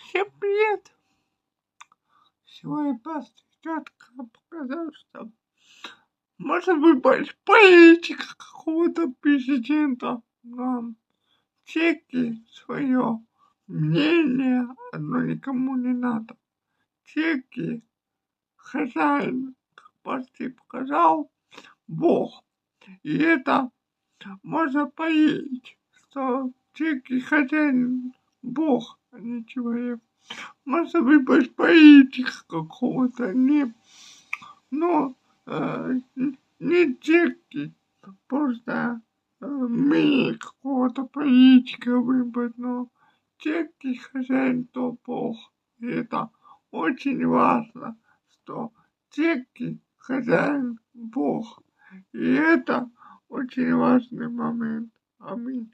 Всем привет! Сегодня просто тетка показала, что может выбрать политика какого-то президента, но чеки свое мнение, оно никому не надо. Чеки хозяин, как почти показал, Бог. И это можно поверить, что чеки хозяин Бог, а не человек. Можно выбрать политика какого-то, не чеки, просто мне какого-то политика выбрать, но чеки хозяин то Бог. И это очень важно, что чеки хозяин Бог. И это очень важный момент. Аминь.